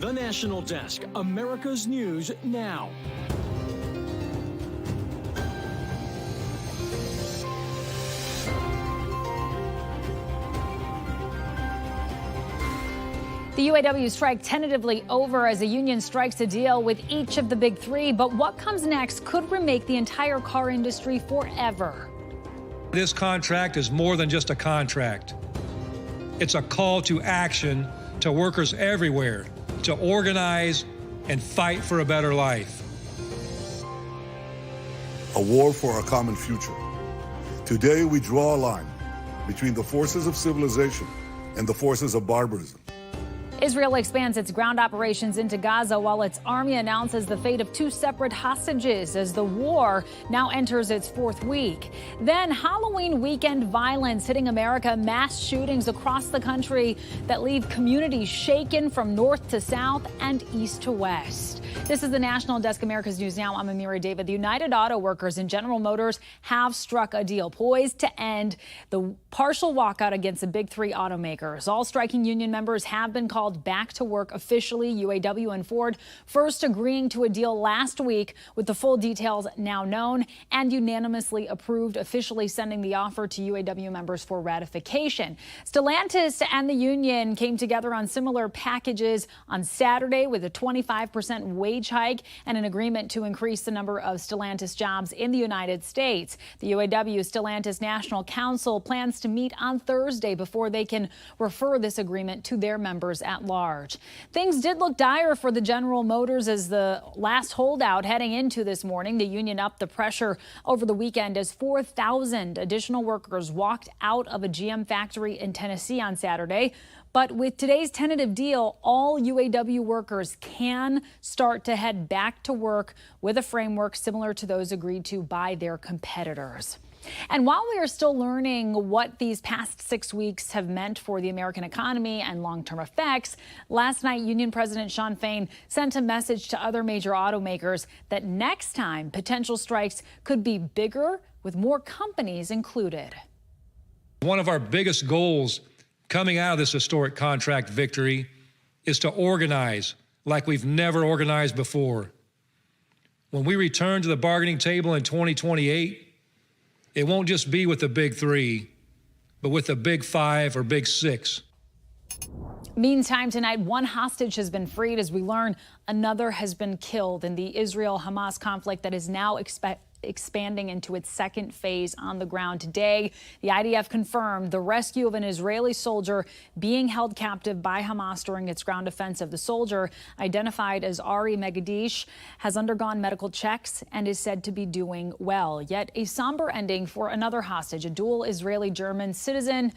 The National Desk, America's News Now. The UAW strike tentatively over as the union strikes a deal with each of the big three. But what comes next could remake the entire car industry forever. This contract is more than just a contract. It's a call to action to workers everywhere to organize and fight for a better life. A war for a common future. Today we draw a line between the forces of civilization and the forces of barbarism. Israel expands its ground operations into Gaza while its army announces the fate of two separate hostages as the war now enters its fourth week. Then Halloween weekend violence hitting America, mass shootings across the country that leave communities shaken from north to south and east to west. This is the National Desk, America's News Now. I'm Amira David. The United Auto Workers and General Motors have struck a deal poised to end the partial walkout against the big three automakers. All striking union members have been called back to work officially. UAW and Ford first agreeing to a deal last week with the full details now known and unanimously approved, officially sending the offer to UAW members for ratification. Stellantis and the union came together on similar packages on Saturday with a 25% wage hike and an agreement to increase the number of Stellantis jobs in the United States. The UAW Stellantis National Council plans to meet on Thursday before they can refer this agreement to their members at large. Things did look dire for the General Motors as the last holdout heading into this morning. The union upped the pressure over the weekend as 4,000 additional workers walked out of a GM factory in Tennessee on Saturday. But with today's tentative deal, all UAW workers can start to head back to work with a framework similar to those agreed to by their competitors. And while we are still learning what these past 6 weeks have meant for the American economy and long-term effects, last night Union President Shawn Fain sent a message to other major automakers that next time potential strikes could be bigger with more companies included. One of our biggest goals coming out of this historic contract victory is to organize like we've never organized before. When we return to the bargaining table in 2028, it won't just be with the big three, but with the big five or big six. Meantime, tonight, one hostage has been freed as we learn another has been killed in the Israel-Hamas conflict that is now expanding into its second phase on the ground. Today, the IDF confirmed the rescue of an Israeli soldier being held captive by Hamas during its ground offensive. The soldier, identified as Ari Megadish, has undergone medical checks and is said to be doing well. Yet a somber ending for another hostage, a dual Israeli-German citizen.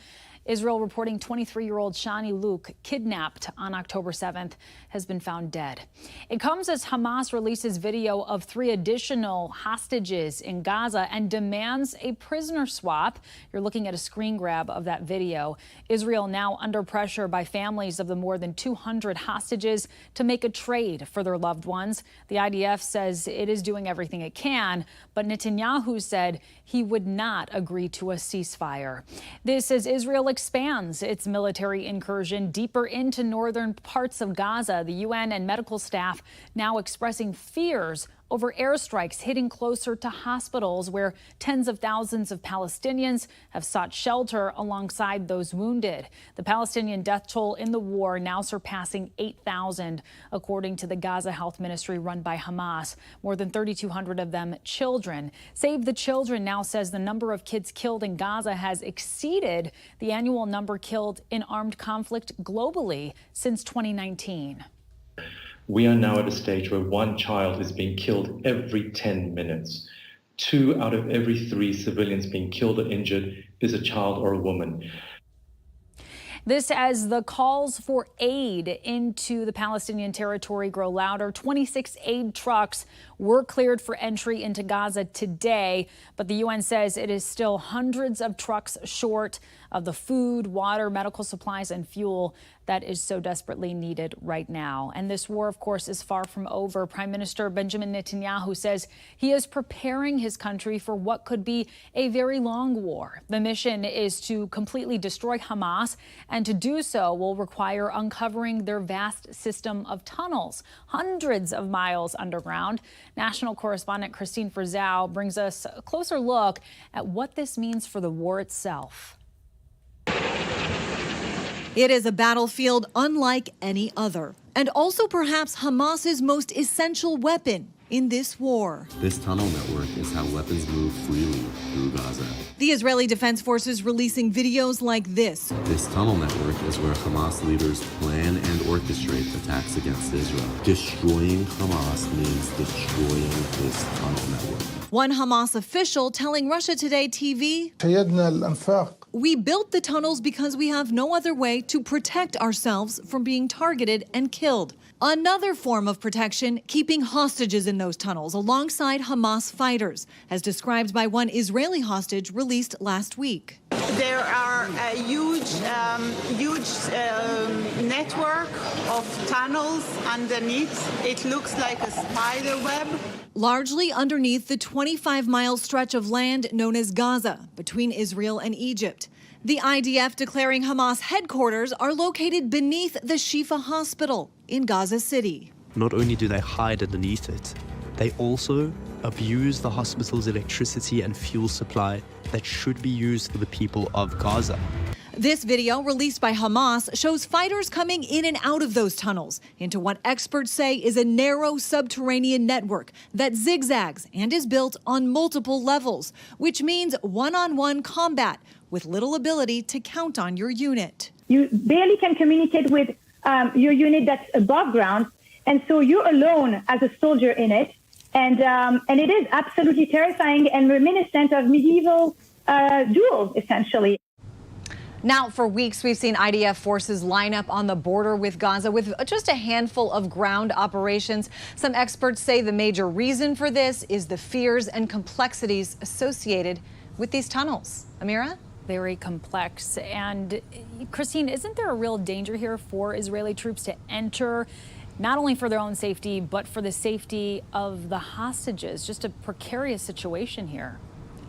Israel reporting 23-year-old Shani Luke, kidnapped on October 7th, has been found dead. It comes as Hamas releases video of 3 additional hostages in Gaza and demands a prisoner swap. You're looking at a screen grab of that video. Israel now under pressure by families of the more than 200 hostages to make a trade for their loved ones. The IDF says it is doing everything it can, but Netanyahu said he would not agree to a ceasefire. This as Israel expands its military incursion deeper into northern parts of Gaza. The UN and medical staff now expressing fears over airstrikes hitting closer to hospitals where tens of thousands of Palestinians have sought shelter alongside those wounded. The Palestinian death toll in the war now surpassing 8,000, according to the Gaza Health Ministry run by Hamas. More than 3,200 of them children. Save the Children now says the number of kids killed in Gaza has exceeded the annual number killed in armed conflict globally since 2019. We are now at a stage where 1 child is being killed every 10 minutes. 2 out of every 3 civilians being killed or injured is a child or a woman. This as the calls for aid into the Palestinian territory grow louder. 26 aid trucks were cleared for entry into Gaza today, but the UN says it is still hundreds of trucks short of the food, water, medical supplies, and fuel that is so desperately needed right now. And this war, of course, is far from over. Prime Minister Benjamin Netanyahu says he is preparing his country for what could be a very long war. The mission is to completely destroy Hamas, and to do so will require uncovering their vast system of tunnels, hundreds of miles underground. National correspondent Christine Frizzell brings us a closer look at what this means for the war itself. It is a battlefield unlike any other, and also perhaps Hamas's most essential weapon in this war. This tunnel network is how weapons move freely through Gaza. The Israeli Defense Forces releasing videos like this. This tunnel network is where Hamas leaders plan and orchestrate attacks against Israel. Destroying Hamas means destroying this tunnel network. One Hamas official telling Russia Today TV, "We built the tunnels because we have no other way to protect ourselves from being targeted and killed." Another form of protection, keeping hostages in those tunnels alongside Hamas fighters, as described by one Israeli hostage released last week. There are a huge network of tunnels underneath. It looks like a spider web. Largely underneath the 25-mile stretch of land known as Gaza, between Israel and Egypt. The IDF declaring Hamas headquarters are located beneath the Shifa Hospital in Gaza City. Not only do they hide underneath it, they also abuse the hospital's electricity and fuel supply that should be used for the people of Gaza. This video, released by Hamas, shows fighters coming in and out of those tunnels into what experts say is a narrow subterranean network that zigzags and is built on multiple levels, which means one-on-one combat with little ability to count on your unit. You barely can communicate with your unit that's above ground, and so you're alone as a soldier in it, and it is absolutely terrifying and reminiscent of medieval duels, essentially. Now, for weeks, we've seen IDF forces line up on the border with Gaza with just a handful of ground operations. Some experts say the major reason for this is the fears and complexities associated with these tunnels. Amira? Very complex. And Christine, isn't there a real danger here for Israeli troops to enter, not only for their own safety, but for the safety of the hostages? Just a precarious situation here.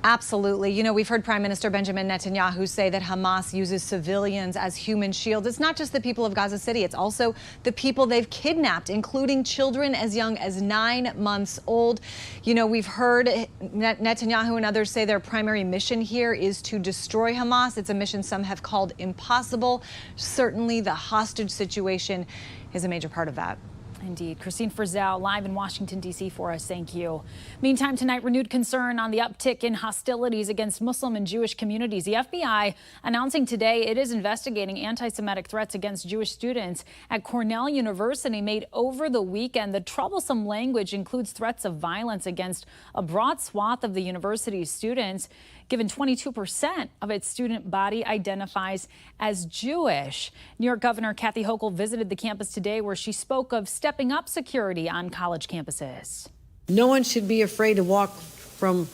Absolutely. You know, we've heard Prime Minister Benjamin Netanyahu say that Hamas uses civilians as human shields. It's not just the people of Gaza City. It's also the people they've kidnapped, including children as young as 9 months old. You know, we've heard Netanyahu and others say their primary mission here is to destroy Hamas. It's a mission some have called impossible. Certainly, the hostage situation is a major part of that. Indeed. Christine Frizzell live in Washington, D.C. for us. Thank you. Meantime, tonight, renewed concern on the uptick in hostilities against Muslim and Jewish communities. The FBI announcing today it is investigating anti-Semitic threats against Jewish students at Cornell University made over the weekend. The troublesome language includes threats of violence against a broad swath of the university's students, given 22% of its student body identifies as Jewish. New York Governor Kathy Hochul visited the campus today, where she spoke of stepping up security on college campuses. No one should be afraid to walk from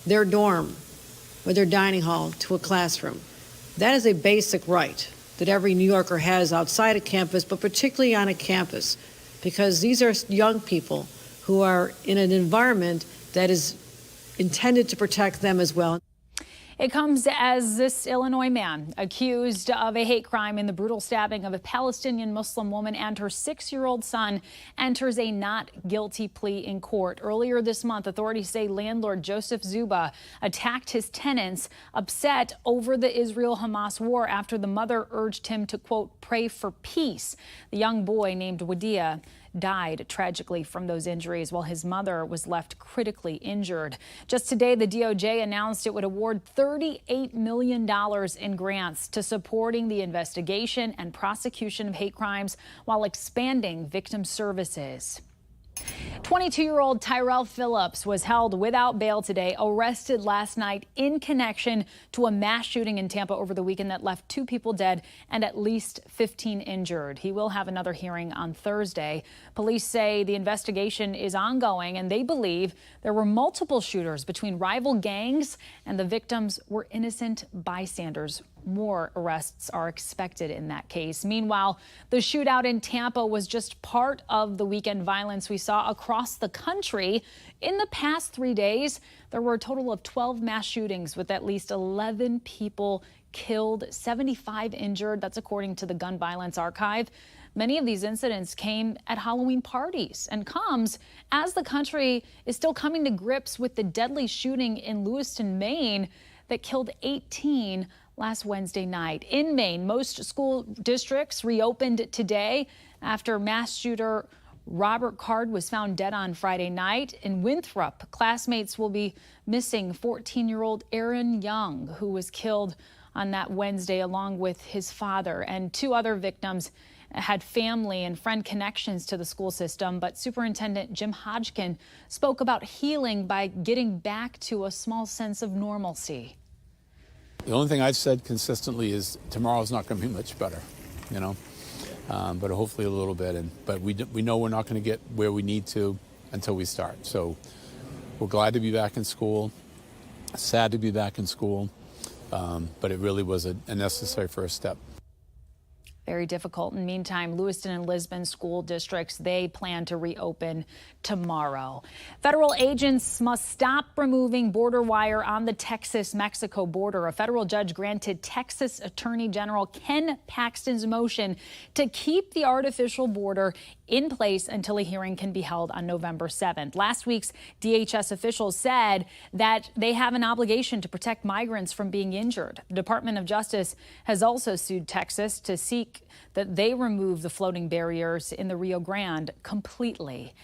their dorm or their dining hall to a classroom. That is a basic right that every New Yorker has outside a campus, but particularly on a campus, because these are young people who are in an environment that is intended to protect them as well. It comes as this Illinois man accused of a hate crime in the brutal stabbing of a Palestinian Muslim woman and her 6-year-old son enters a not guilty plea in court. Earlier this month, authorities say landlord Joseph Zuba attacked his tenants, upset over the Israel-Hamas war after the mother urged him to, quote, pray for peace. The young boy named Wadia died tragically from those injuries, while his mother was left critically injured. Just today, the DOJ announced it would award $38 million in grants to supporting the investigation and prosecution of hate crimes while expanding victim services. 22-year-old Tyrell Phillips was held without bail today, arrested last night in connection to a mass shooting in Tampa over the weekend that left 2 people dead and at least 15 injured. He will have another hearing on Thursday. Police say the investigation is ongoing, and they believe there were multiple shooters between rival gangs and the victims were innocent bystanders more arrests are expected in that case. Meanwhile, the shootout in Tampa was just part of the weekend violence we saw across the country. In the past 3 days, there were a total of 12 mass shootings with at least 11 people killed, 75 injured. That's according to the Gun Violence Archive. Many of these incidents came at Halloween parties and comes as the country is still coming to grips with the deadly shooting in Lewiston, Maine, that killed 18 last Wednesday night. In Maine, most school districts reopened today after mass shooter Robert Card was found dead on Friday night. In Winthrop, classmates will be missing 14-year-old Aaron Young, who was killed on that Wednesday along with his father, and 2 other victims had family and friend connections to the school system. But Superintendent Jim Hodgkin spoke about healing by getting back to a small sense of normalcy. The only thing I've said consistently is tomorrow's not going to be much better, you know, but hopefully a little bit. But we know we're not going to get where we need to until we start. So we're glad to be back in school, sad to be back in school, but it really was a necessary first step. Very difficult. In the meantime, Lewiston and Lisbon school districts, they plan to reopen tomorrow. Federal agents must stop removing border wire on the Texas-Mexico border. A federal judge granted Texas Attorney General Ken Paxton's motion to keep the artificial border in place until a hearing can be held on November 7th. Last week's DHS officials said that they have an obligation to protect migrants from being injured. The Department of Justice has also sued Texas to seek that they remove the floating barriers in the Rio Grande completely.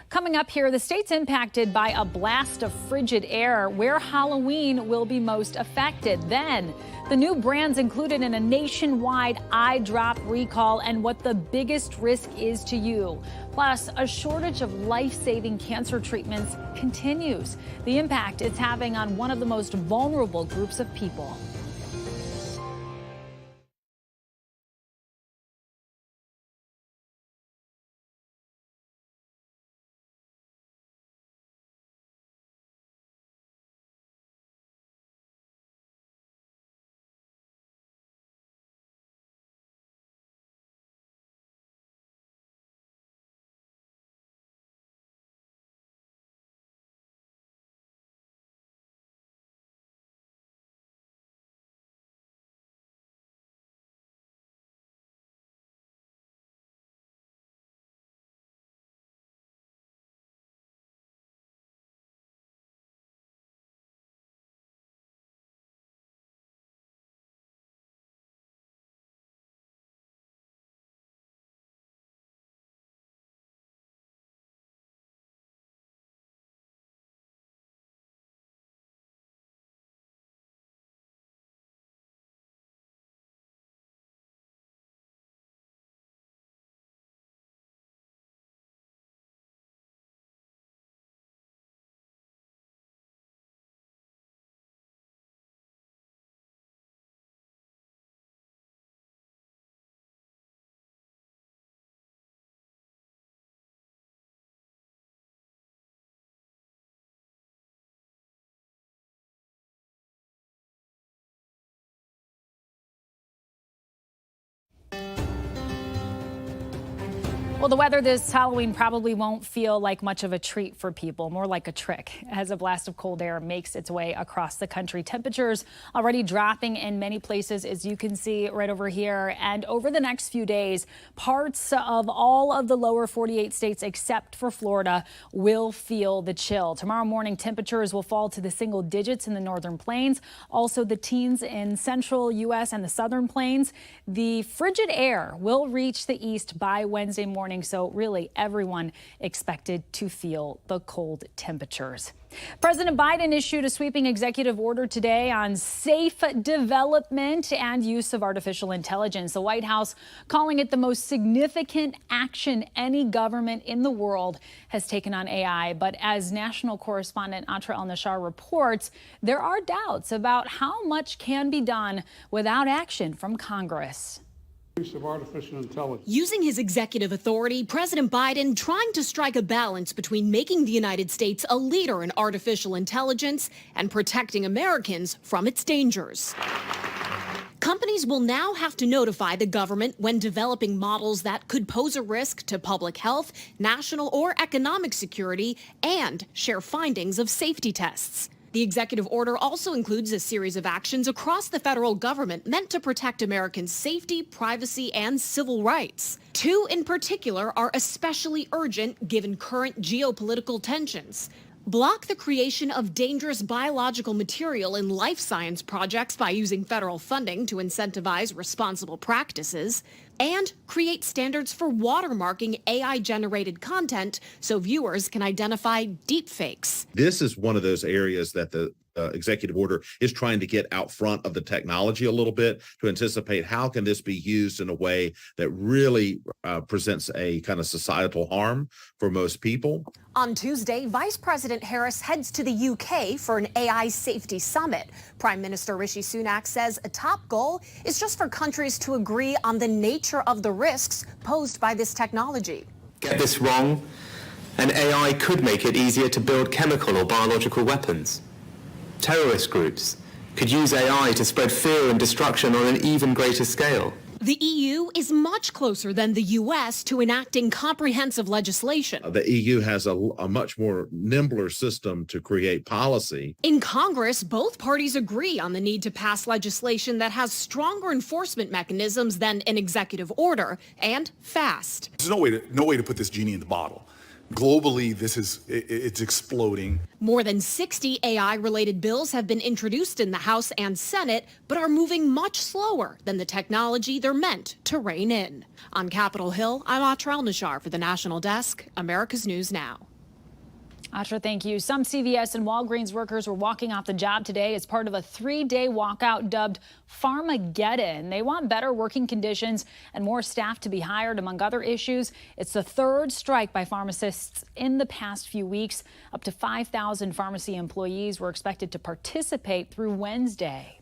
Coming up here, the state's impacted by a blast of frigid air where Halloween will be most affected. Then, the new brands included in a nationwide eye drop recall and what the biggest risk is to you. Plus, a shortage of life-saving cancer treatments continues. The impact it's having on one of the most vulnerable groups of people. Well, the weather this Halloween probably won't feel like much of a treat for people, more like a trick, as a blast of cold air makes its way across the country. Temperatures already dropping in many places, as you can see right over here. And over the next few days, parts of all of the lower 48 states, except for Florida, will feel the chill. Tomorrow morning, temperatures will fall to the single digits in the northern plains, also the teens in central U.S. and the southern plains. The frigid air will reach the east by Wednesday morning. So really everyone expected to feel the cold temperatures. President Biden issued a sweeping executive order today on safe development and use of artificial intelligence. The White House calling it the most significant action any government in the world has taken on AI. But as national correspondent Atra El-Nashar reports, there are doubts about how much can be done without action from Congress. Use of artificial intelligence. Using his executive authority, President Biden trying to strike a balance between making the United States a leader in artificial intelligence and protecting Americans from its dangers. Companies will now have to notify the government when developing models that could pose a risk to public health, national or economic security, and share findings of safety tests. The executive order also includes a series of actions across the federal government meant to protect Americans' safety, privacy, and civil rights. Two in particular are especially urgent given current geopolitical tensions. Block the creation of dangerous biological material in life science projects by using federal funding to incentivize responsible practices, and create standards for watermarking AI-generated content so viewers can identify deepfakes. This is one of those areas that the executive order is trying to get out front of the technology a little bit to anticipate how can this be used in a way that really presents a kind of societal harm for most people. On Tuesday, Vice President Harris heads to the UK for an AI safety summit. Prime Minister Rishi Sunak says a top goal is just for countries to agree on the nature of the risks posed by this technology. Get this wrong, and AI could make it easier to build chemical or biological weapons. Terrorist groups could use AI to spread fear and destruction on an even greater scale. The EU is much closer than the US to enacting comprehensive legislation. The EU has a much more nimbler system to create policy. In Congress, both parties agree on the need to pass legislation that has stronger enforcement mechanisms than an executive order, and fast. There's no way to put this genie in the bottle. Globally, it's exploding. More than 60 AI-related bills have been introduced in the House and Senate, but are moving much slower than the technology they're meant to rein in. On Capitol Hill, I'm Atra El-Nashar for the National Desk, America's News Now. Atra, thank you. Some CVS and Walgreens workers were walking off the job today as part of a 3-day walkout dubbed Pharmageddon. They want better working conditions and more staff to be hired, among other issues. It's the third strike by pharmacists in the past few weeks. Up to 5,000 pharmacy employees were expected to participate through Wednesday.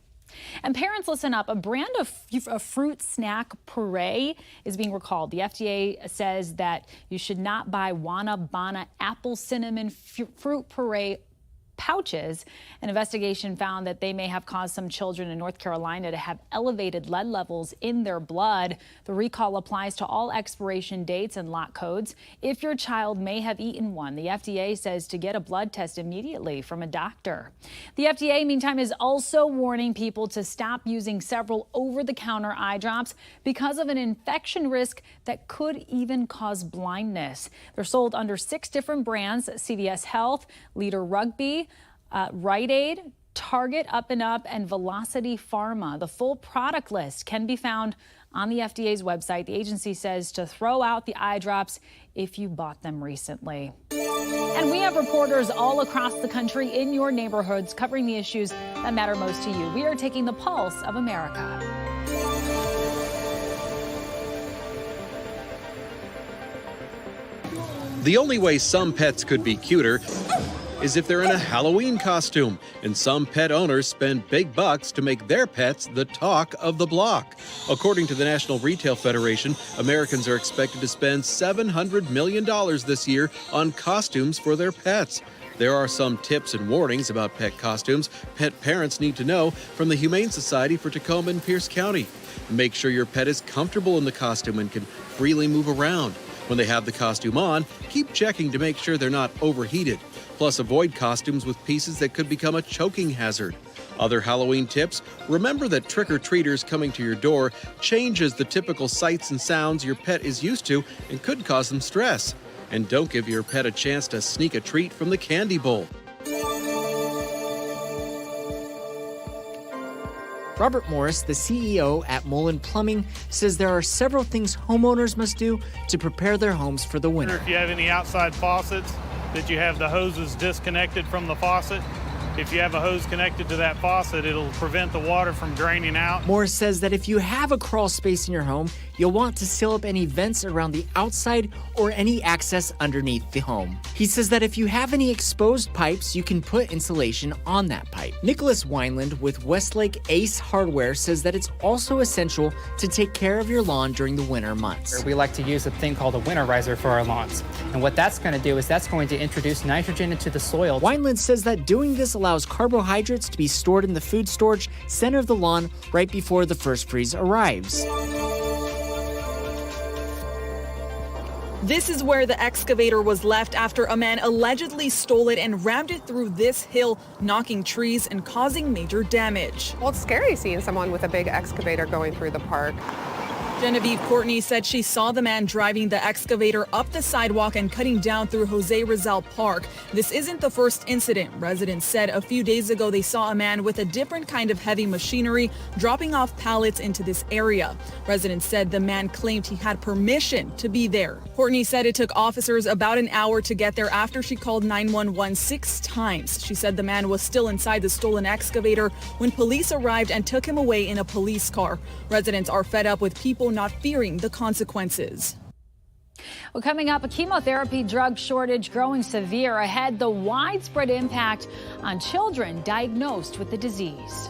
And parents, listen up. A brand of fruit snack puree is being recalled. The FDA says that you should not buy Wana Bana apple cinnamon fruit puree pouches. An investigation found that they may have caused some children in North Carolina to have elevated lead levels in their blood. The recall applies to all expiration dates and lot codes. If your child may have eaten one, the FDA says to get a blood test immediately from a doctor. The FDA, meantime, is also warning people to stop using several over-the-counter eye drops because of an infection risk that could even cause blindness. They're sold under 6 different brands: CVS Health, Leader Rugby, Rite Aid, Target, Up and Up, and Velocity Pharma. The full product list can be found on the FDA's website. The agency says to throw out the eye drops if you bought them recently. And we have reporters all across the country in your neighborhoods covering the issues that matter most to you. We are taking the pulse of America. The only way some pets could be cuter is if they're in a Halloween costume, and some pet owners spend big bucks to make their pets the talk of the block. According to the National Retail Federation, Americans are expected to spend $700 million this year on costumes for their pets. There are some tips and warnings about pet costumes pet parents need to know from the Humane Society for Tacoma and Pierce County. Make sure your pet is comfortable in the costume and can freely move around. When they have the costume on, keep checking to make sure they're not overheated. Plus, avoid costumes with pieces that could become a choking hazard. Other Halloween tips: remember that trick-or-treaters coming to your door changes the typical sights and sounds your pet is used to and could cause them stress. And don't give your pet a chance to sneak a treat from the candy bowl. Robert Morris, the CEO at Mullen Plumbing, says there are several things homeowners must do to prepare their homes for the winter. If you have any outside faucets, that you have the hoses disconnected from the faucet. If you have a hose connected to that faucet, it'll prevent the water from draining out. Morris says that if you have a crawl space in your home, you'll want to seal up any vents around the outside or any access underneath the home. He says that if you have any exposed pipes, you can put insulation on that pipe. Nicholas Wineland with Westlake Ace Hardware says that it's also essential to take care of your lawn during the winter months. We like to use a thing called a winterizer for our lawns. And what that's going to do is that's going to introduce nitrogen into the soil. Wineland says that doing this allows carbohydrates to be stored in the food storage center of the lawn right before the first freeze arrives. This is where the excavator was left after a man allegedly stole it and rammed it through this hill, knocking trees and causing major damage. Well, it's scary seeing someone with a big excavator going through the park. Genevieve Courtney said she saw the man driving the excavator up the sidewalk and cutting down through Jose Rizal Park. This isn't the first incident. Residents said a few days ago they saw a man with a different kind of heavy machinery dropping off pallets into this area. Residents said the man claimed he had permission to be there. Courtney said it took officers about an hour to get there after she called 911 6 times. She said the man was still inside the stolen excavator when police arrived and took him away in a police car. Residents are fed up with people not fearing the consequences. Well, coming up, a chemotherapy drug shortage growing severe ahead, the widespread impact on children diagnosed with the disease.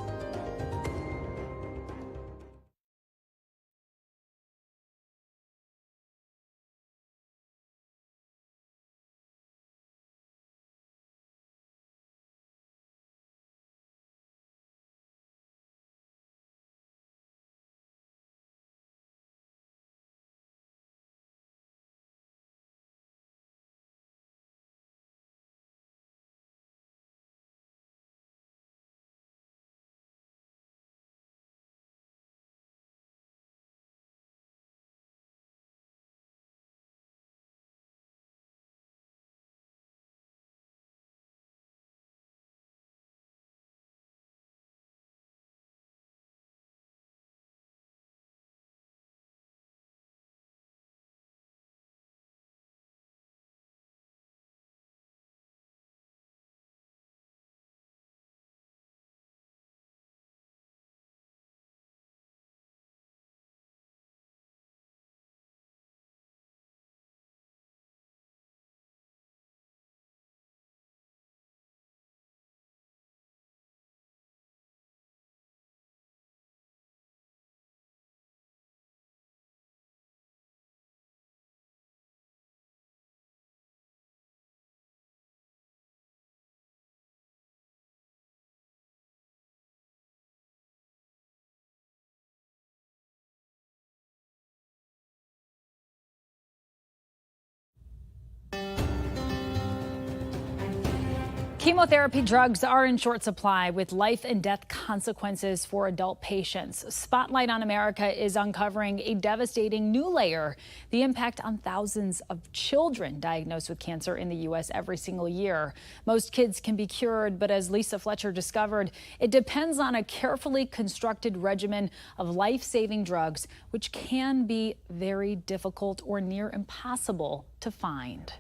Chemotherapy drugs are in short supply with life and death consequences for adult patients. Spotlight on America is uncovering a devastating new layer, the impact on thousands of children diagnosed with cancer in the U.S. every single year. Most kids can be cured, but as Lisa Fletcher discovered, it depends on a carefully constructed regimen of life-saving drugs, which can be very difficult or near impossible to find.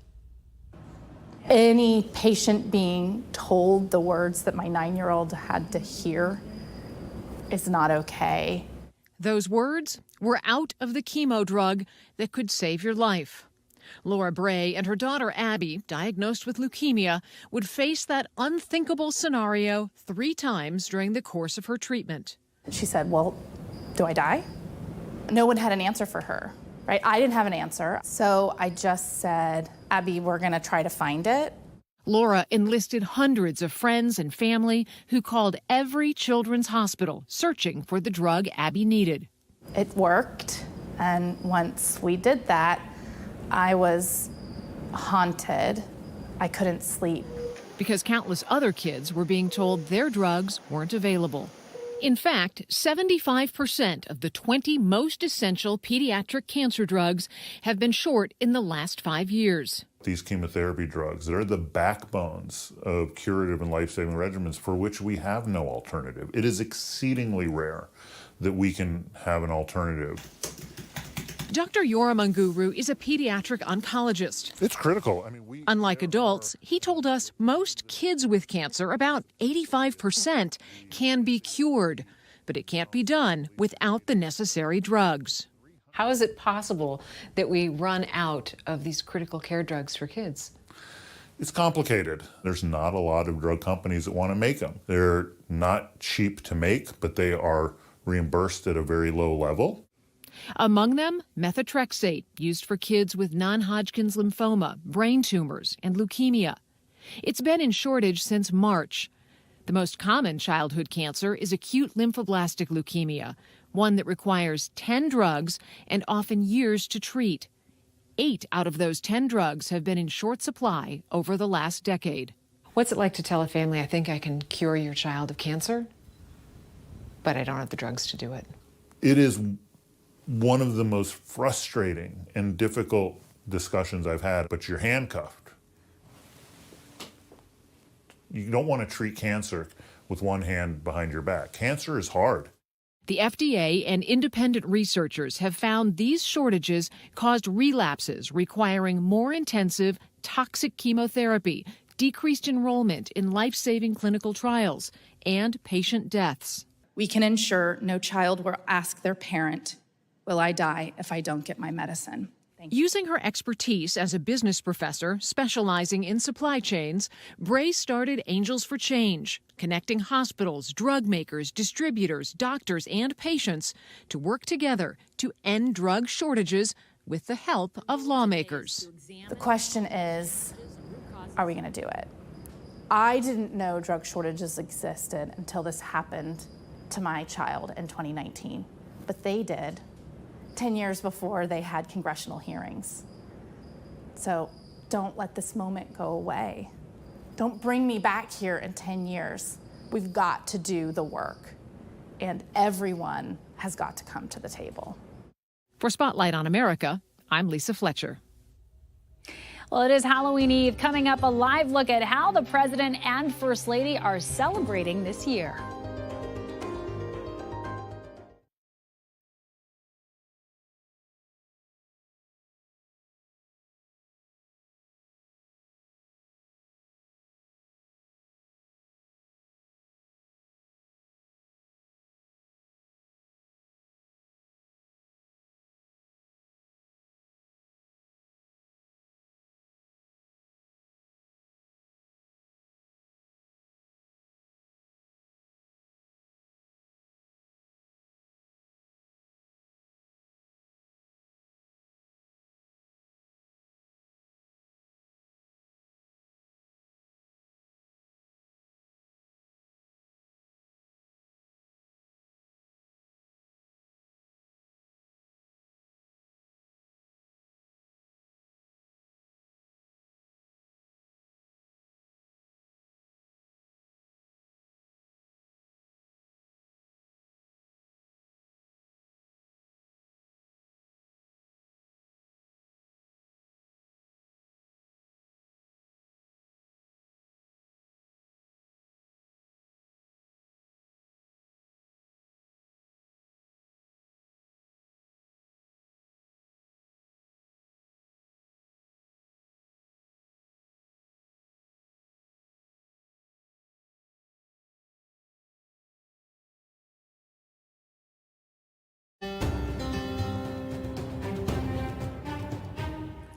Any patient being told the words that my 9-year-old had to hear is not okay. Those words were out of the chemo drug that could save your life. Laura Bray and her daughter Abby, diagnosed with leukemia, would face that unthinkable scenario 3 times during the course of her treatment. She said, well, do I die? No one had an answer for her. Right? I didn't have an answer. So I just said, Abby, we're going to try to find it. Laura enlisted hundreds of friends and family who called every children's hospital searching for the drug Abby needed. It worked. And once we did that, I was haunted. I couldn't sleep. Because countless other kids were being told their drugs weren't available. In fact, 75% of the 20 most essential pediatric cancer drugs have been short in the last 5 years. These chemotherapy drugs, they're the backbones of curative and life-saving regimens for which we have no alternative. It is exceedingly rare that we can have an alternative. Dr. Yoram Unguru is a pediatric oncologist. It's critical. Unlike adults, he told us most kids with cancer, about 85%, can be cured, but it can't be done without the necessary drugs. How is it possible that we run out of these critical care drugs for kids? It's complicated. There's not a lot of drug companies that want to make them. They're not cheap to make, but they are reimbursed at a very low level. Among them, methotrexate, used for kids with non-Hodgkin's lymphoma, brain tumors, and leukemia. It's been in shortage since March. The most common childhood cancer is acute lymphoblastic leukemia, one that requires 10 drugs and often years to treat. 8 out of those 10 drugs have been in short supply over the last decade. What's it like to tell a family, I think I can cure your child of cancer, but I don't have the drugs to do it? It is one of the most frustrating and difficult discussions I've had, but you're handcuffed. You don't want to treat cancer with one hand behind your back. Cancer is hard. The FDA and independent researchers have found these shortages caused relapses requiring more intensive, toxic chemotherapy, decreased enrollment in life-saving clinical trials, and patient deaths. We can ensure no child will ask their parent, "Will I die if I don't get my medicine?" Using her expertise as a business professor specializing in supply chains, Bray started Angels for Change, connecting hospitals, drug makers, distributors, doctors, and patients to work together to end drug shortages with the help of lawmakers. The question is, are we going to do it? I didn't know drug shortages existed until this happened to my child in 2019, but they did 10 years before they had congressional hearings. So don't let this moment go away. Don't bring me back here in 10 years. We've got to do the work, and everyone has got to come to the table. For Spotlight on America, I'm Lisa Fletcher. Well, it is Halloween Eve. Coming up, a live look at how the president and first lady are celebrating this year.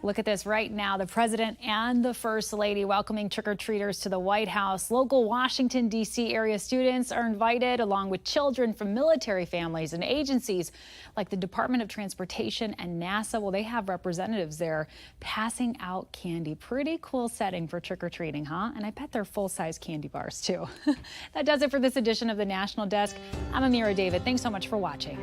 Look at this right now. The president and the first lady welcoming trick-or-treaters to the White House. Local Washington, D.C. area students are invited, along with children from military families and agencies like the Department of Transportation and NASA. Well, they have representatives there passing out candy. Pretty cool setting for trick-or-treating, huh? And I bet they're full-size candy bars, too. That does it for this edition of the National Desk. I'm Amira David. Thanks so much for watching.